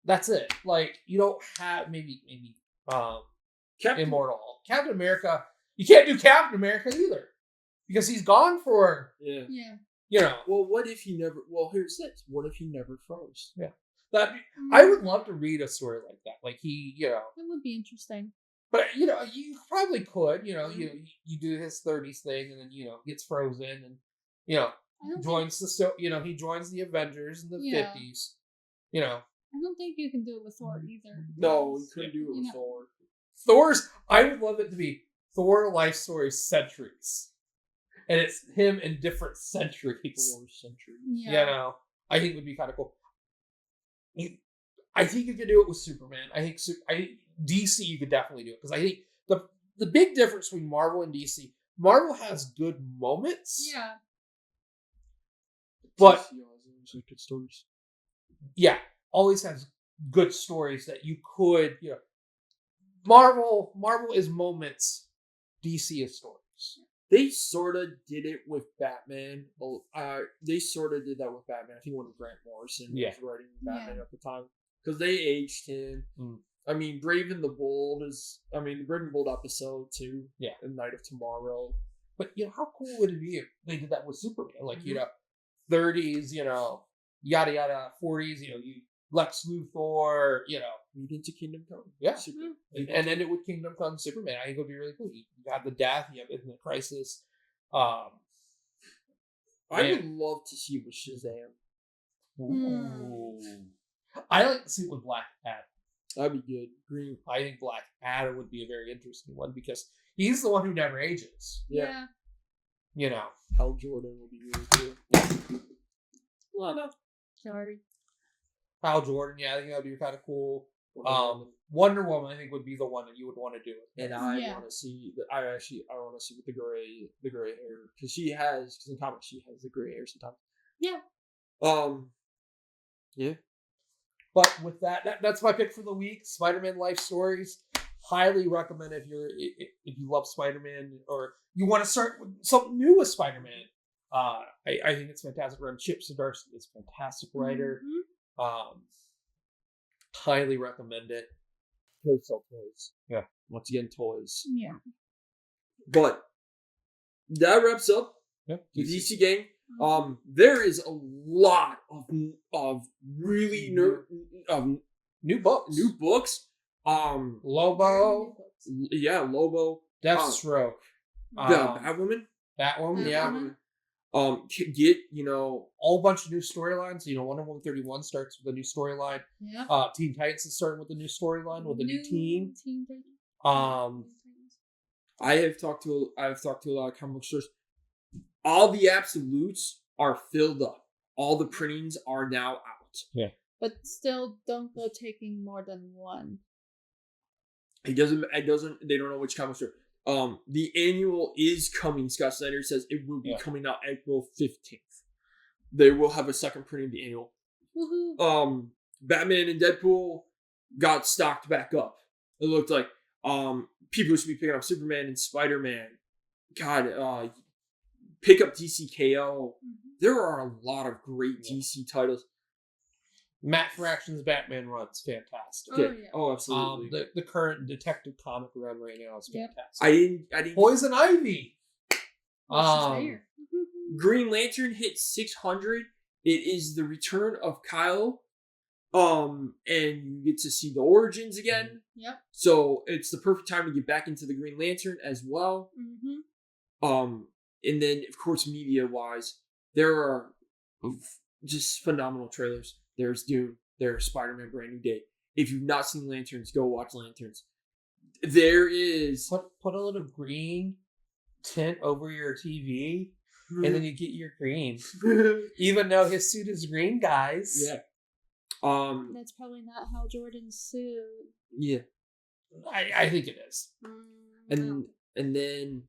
Speaker 1: That's it. Like, you don't have maybe Immortal Hulk. Captain America, you can't do Captain America either because he's gone for You know,
Speaker 2: Well, what if he never? Well, here's this. What if he never froze?
Speaker 1: that I would love to read a story like that. Like he, you know,
Speaker 3: It would be interesting.
Speaker 1: but you know, you probably could. You know, you do his 30s thing, and then you know gets frozen, and you know joins he joins the Avengers in the 50s. You know,
Speaker 3: I don't think you can do it with Thor either.
Speaker 2: No, he couldn't do it with Thor.
Speaker 1: Thor's. I would love it to be Thor life story centuries, and it's him in different centuries.
Speaker 2: Thor century.
Speaker 3: Yeah.
Speaker 1: You know, I think it would be kind of cool. I think you could do it with Superman. I think DC you could definitely do it because I think the big difference between Marvel and DC, Marvel has good moments.
Speaker 3: Yeah.
Speaker 1: But
Speaker 2: DC always has good stories.
Speaker 1: Yeah, always has good stories that you could, you know. Marvel is moments. DC is stories.
Speaker 2: They sort of did it with Batman. They sort of did that with Batman. I think when Grant Morrison was writing Batman at the time. Because they aged him. I mean, Brave and the Bold the Brave and the Bold episode 2.
Speaker 1: Yeah.
Speaker 2: And Night of Tomorrow.
Speaker 1: But, you know, how cool would it be if they did that with Superman? Like, you know, 30s, you know, yada yada, 40s, you know, Lex Luthor, you know.
Speaker 2: Lead into Kingdom Come.
Speaker 1: Yeah. And then it would Kingdom Come Superman. I think it would be really cool. You have the death, you have Infinite Crisis.
Speaker 2: I would love to see it with Shazam.
Speaker 1: Ooh. I like to see it with Black Adam.
Speaker 2: That'd be good. Green.
Speaker 1: I think Black Adam would be a very interesting one because he's the one who never ages.
Speaker 3: Yeah.
Speaker 1: You know.
Speaker 2: Hal Jordan would be really cool.
Speaker 3: Sorry.
Speaker 1: Hal Jordan, yeah, I think that would be kind of cool. Wonder Woman, I think, would be the one that you would want to do it.
Speaker 2: And I want to see. I want to see with the gray hair because in comics she has the gray hair sometimes.
Speaker 3: Yeah.
Speaker 2: Yeah.
Speaker 1: But with that's my pick for the week. Spider-Man life stories. Highly recommend if you love Spider-Man or you want to start with something new with Spider-Man. I think it's fantastic. Chip Zdarsky is a fantastic writer. Highly recommend it.
Speaker 2: Because sell toys.
Speaker 1: Yeah.
Speaker 2: Once again, toys.
Speaker 3: Yeah.
Speaker 2: But that wraps up the DC game. There is a lot of really
Speaker 1: new books. Lobo.
Speaker 2: Yeah, Lobo.
Speaker 1: Deathstroke.
Speaker 2: Batwoman.
Speaker 1: Yeah.
Speaker 2: Get, you know,
Speaker 1: a whole bunch of new storylines. You know, Wonder Woman 31 starts with a new storyline.
Speaker 3: Yeah.
Speaker 1: Teen Titans is starting with a new storyline with a new team.
Speaker 2: I have talked to a lot of comic book stores. All the absolutes are filled up. All the printings are now out.
Speaker 1: Yeah.
Speaker 3: But still, don't go taking more than one.
Speaker 2: It doesn't. They don't know which comic store. The annual is coming. Scott Snyder says it will be coming out April 15th. They will have a second printing of the annual.
Speaker 3: Woohoo.
Speaker 2: Batman and Deadpool got stocked back up. It looked like people should be picking up Superman and Spider-Man. God, pick up DCKO. There are a lot of great DC titles.
Speaker 1: Matt Fraction's Batman run's fantastic.
Speaker 3: Oh, yeah.
Speaker 2: Oh, absolutely.
Speaker 1: The current Detective Comic run right now is fantastic.
Speaker 2: I didn't.
Speaker 1: Poison Ivy.
Speaker 2: Green Lantern hit 600. It is the return of Kyle. And you get to see the origins again.
Speaker 3: Yep.
Speaker 2: So it's the perfect time to get back into the Green Lantern as well. And then of course, media wise, there are just phenomenal trailers. There's Dune. There's Spider-Man Brand New Day. If you've not seen Lanterns, go watch Lanterns. There is
Speaker 1: put a little green tint over your TV, and then you get your green. Even though his suit is green, guys.
Speaker 2: Yeah.
Speaker 3: That's probably not Hal Jordan's suit.
Speaker 2: Yeah.
Speaker 1: I think it is.
Speaker 2: And then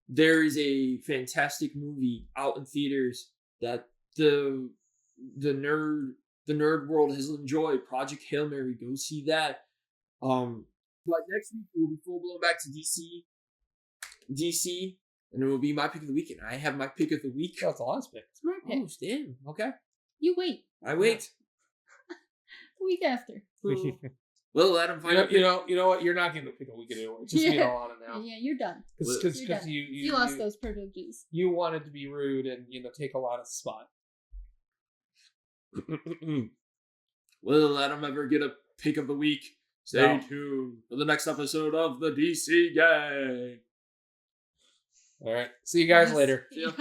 Speaker 2: there is a fantastic movie out in theaters that the nerd world has enjoyed. Project Hail Mary. Go see that. But next week we'll be full blown back to DC, and it will be my pick of the week. And I have my pick of the week.
Speaker 1: That's the last pick.
Speaker 3: It's my pick.
Speaker 2: Oh, damn. Okay.
Speaker 3: You wait.
Speaker 2: I wait.
Speaker 3: Week after.
Speaker 2: Well, Adam,
Speaker 1: You know what? You're not getting to pick a week of the award. Just me and Alanna now.
Speaker 3: Yeah, you're done.
Speaker 1: Because
Speaker 3: You're done. You lost those privileges.
Speaker 1: You wanted to be rude and take Alana's spot.
Speaker 2: Will Adam ever get a pick of the week? Stay tuned for the next episode of the DC Gang.
Speaker 1: All right. See you guys later.
Speaker 2: See ya.